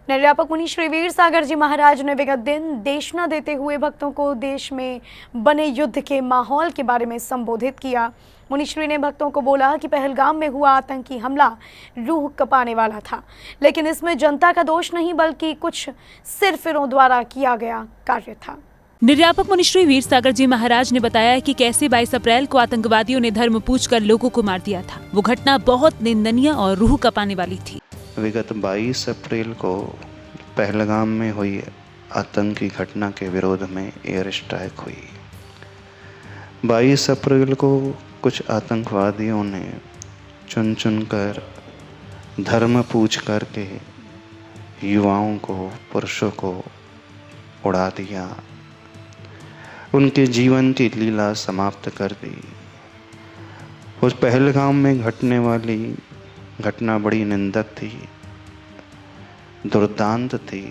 निर्यापक मुनि श्री वीर सागर जी महाराज ने विगत दिन देशना देते हुए भक्तों को देश में बने युद्ध के माहौल के बारे में संबोधित किया। मुनिश्री ने भक्तों को बोला कि पहलगाम में हुआ आतंकी हमला रूह कपाने वाला था, लेकिन इसमें जनता का दोष नहीं बल्कि कुछ सिरफिरों द्वारा किया गया कार्य था। निर्यापक मुनि श्री वीर सागर जी महाराज ने बताया कि कैसे 22 अप्रैल को आतंकवादियों ने धर्म पूछकर लोगों को मार दिया था। वो घटना बहुत निंदनीय और रूह कपाने वाली थी। विगत 22 अप्रैल को पहलगाम में हुई आतंकी घटना के विरोध में एयर स्ट्राइक हुई। 22 अप्रैल को कुछ आतंकवादियों ने चुन कर धर्म पूछ करके युवाओं को, पुरुषों को उड़ा दिया, उनके जीवन की लीला समाप्त कर दी। उस पहलगाम में घटने वाली घटना बड़ी निंदक थी, दुर्दांत थी,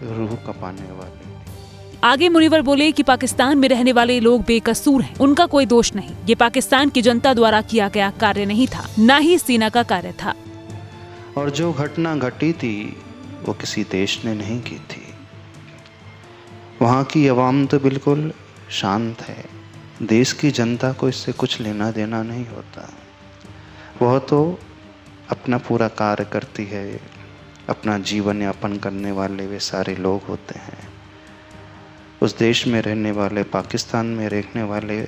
रूह कपाने वाली। आगे मुनिवर बोले कि पाकिस्तान में रहने वाले लोग बेकसूर हैं, उनका कोई दोष नहीं। ये पाकिस्तान की जनता द्वारा किया गया कार्य नहीं था, न ही सेना का कार्य था। और जो घटना घटी थी वो किसी देश ने नहीं की थी। वहाँ की आवाम तो बिल्कुल शांत है। देश की जनता को इससे कुछ लेना देना नहीं होता। वह तो अपना पूरा कार्य करती है, अपना जीवन यापन करने वाले वे सारे लोग होते हैं। उस देश में रहने वाले, पाकिस्तान में रहने वाले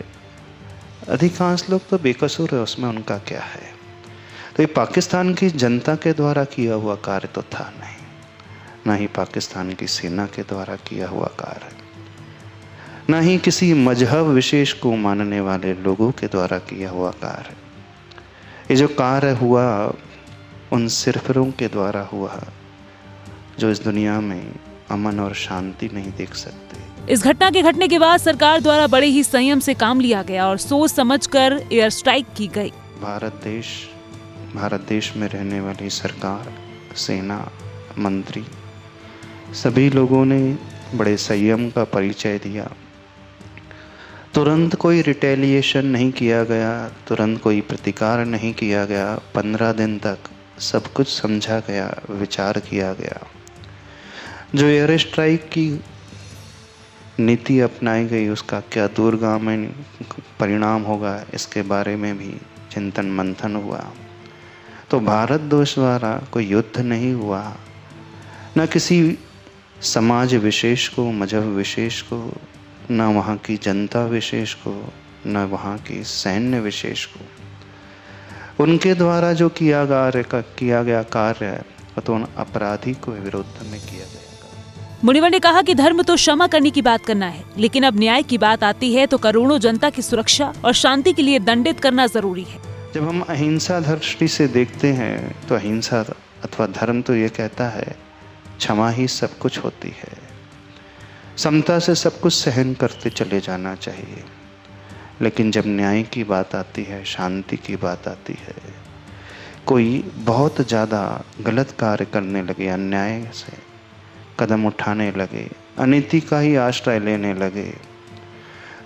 अधिकांश लोग तो बेकसूर है, उसमें उनका क्या है। तो ये पाकिस्तान की जनता के द्वारा किया हुआ कार्य तो था नहीं, ना ही पाकिस्तान की सेना के द्वारा किया हुआ कार्य, ना ही किसी मजहब विशेष को मानने वाले लोगों के द्वारा किया हुआ कार्य। ये जो कार्य हुआ उन सिरफिरों के द्वारा हुआ जो इस दुनिया में अमन और शांति नहीं देख सकते। इस घटना के घटने के बाद सरकार द्वारा बड़े ही संयम से काम लिया गया और सोच समझकर एयर स्ट्राइक की गई। भारत देश में रहने वाली सरकार, सेना, मंत्री, सभी लोगों ने बड़े संयम का परिचय दिया। तुरंत कोई रिटेलिएशन नहीं किया गया, तुरंत कोई प्रतिकार नहीं किया गया। 15 दिन तक सब कुछ समझा गया, विचार किया गया। जो एयर स्ट्राइक की नीति अपनाई गई उसका क्या दूरगामी परिणाम होगा, इसके बारे में भी चिंतन मंथन हुआ। तो भारत देश द्वारा कोई युद्ध नहीं हुआ, न किसी समाज विशेष को, मजहब विशेष को, न वहाँ की जनता विशेष को, न वहाँ की सैन्य विशेष को। उनके द्वारा जो किया गया कार्य तो उन अपराधी को विरुद्ध में किया गया। मुनिवर ने कहा कि धर्म तो क्षमा करने की बात करना है, लेकिन अब न्याय की बात आती है तो करोड़ों जनता की सुरक्षा और शांति के लिए दंडित करना जरूरी है। जब हम अहिंसा दृष्टि से देखते हैं तो अहिंसा अथवा धर्म तो ये कहता है क्षमा ही सब कुछ होती है। समता से सब कुछ सहन करते चले जाना चाहिए। लेकिन जब न्याय की बात आती है, शांति की बात आती है, कोई बहुत ज़्यादा गलत कार्य करने लगे, अन्याय से कदम उठाने लगे, अनीति का ही आश्रय लेने लगे,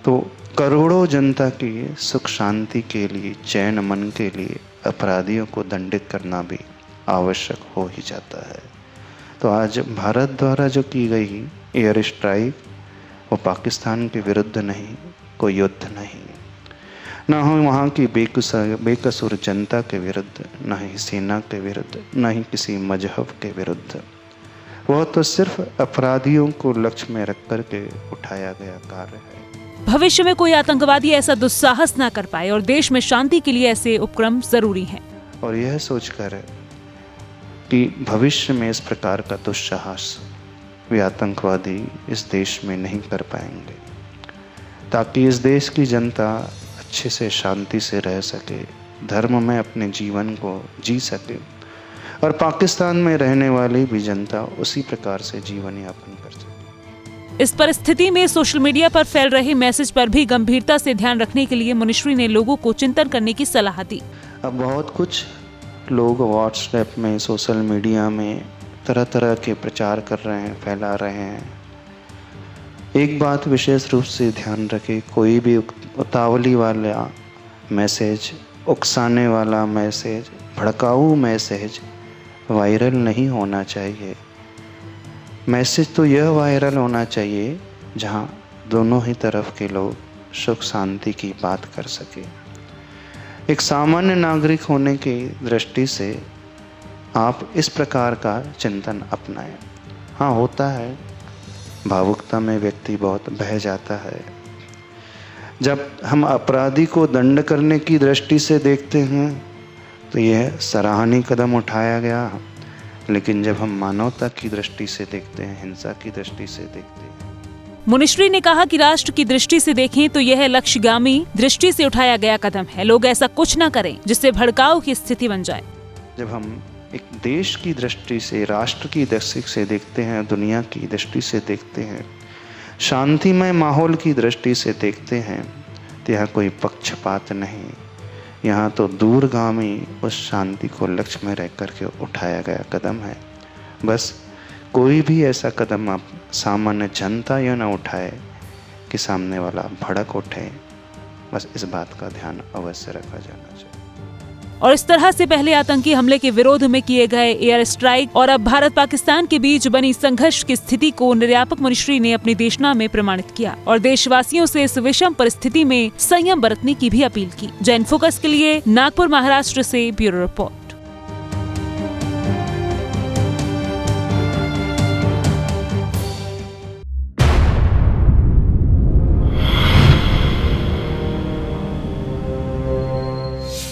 तो करोड़ों जनता की सुख शांति के लिए, चैन मन के लिए अपराधियों को दंडित करना भी आवश्यक हो ही जाता है। तो आज भारत द्वारा जो की गई एयर स्ट्राइक वो पाकिस्तान के विरुद्ध नहीं, कोई युद्ध नहीं, न हो वहाँ की बेकसूर जनता के विरुद्ध, न ही सेना के विरुद्ध, न ही किसी मजहब के विरुद्ध। वह तो सिर्फ अपराधियों को लक्ष्य में रख कर के उठाया गया कार्य है। भविष्य में कोई आतंकवादी ऐसा दुस्साहस न कर पाए और देश में शांति के लिए ऐसे उपक्रम जरूरी हैं। और यह सोचकर कि भविष्य में इस प्रकार का दुस्साहस वे आतंकवादी इस देश में नहीं कर पाएंगे, ताकि इस देश की जनता अच्छे से शांति से रह सके, धर्म में अपने जीवन को जी सके और पाकिस्तान में रहने वाली भी जनता उसी प्रकार से जीवन यापन कर सके। इस परिस्थिति में सोशल मीडिया पर फैल रहे मैसेज पर भी गंभीरता से ध्यान रखने के लिए मुनिश्री ने लोगों को चिंतन करने की सलाह दी। अब बहुत कुछ लोग व्हाट्सएप में, सोशल मीडिया में तरह तरह के प्रचार कर रहे हैं, फैला रहे हैं। एक बात विशेष रूप से ध्यान रखें, कोई भी उतावली वाला मैसेज, उकसाने वाला मैसेज, भड़काऊ मैसेज वायरल नहीं होना चाहिए। मैसेज तो यह वायरल होना चाहिए जहाँ दोनों ही तरफ के लोग सुख शांति की बात कर सके। एक सामान्य नागरिक होने की दृष्टि से आप इस प्रकार का चिंतन अपनाएं। हाँ, होता है, भावुकता में व्यक्ति बहुत बह जाता है। जब हम अपराधी को दंड करने की दृष्टि से देखते हैं तो यह सराहनीय कदम उठाया गया, लेकिन जब हम मानवता की दृष्टि से देखते हैं, हिंसा की दृष्टि से देखते हैं। मुनिश्री ने कहा कि राष्ट्र की दृष्टि से देखें तो यह लक्ष्यगामी दृष्टि से उठाया गया कदम है। लोग ऐसा कुछ न करें जिससे भड़काव की स्थिति बन जाए। जब हम एक देश की दृष्टि से, राष्ट्र की दृष्टि से देखते हैं, दुनिया की दृष्टि से देखते हैं, शांतिमय माहौल की दृष्टि से देखते हैं, तो यह कोई पक्षपात नहीं, यहाँ तो दूरगामी उस शांति को लक्ष्य में रह करके उठाया गया कदम है। बस कोई भी ऐसा कदम आप सामान्य जनता यह न उठाए कि सामने वाला भड़क उठे। बस इस बात का ध्यान अवश्य रखा जाना चाहिए। और इस तरह से पहले आतंकी हमले के विरोध में किए गए एयर स्ट्राइक और अब भारत पाकिस्तान के बीच बनी संघर्ष की स्थिति को निर्यापक मुनिश्री ने अपनी देशना में प्रमाणित किया और देशवासियों से इस विषम परिस्थिति में संयम बरतने की भी अपील की। जैन फोकस के लिए नागपुर महाराष्ट्र से ब्यूरो रिपोर्ट।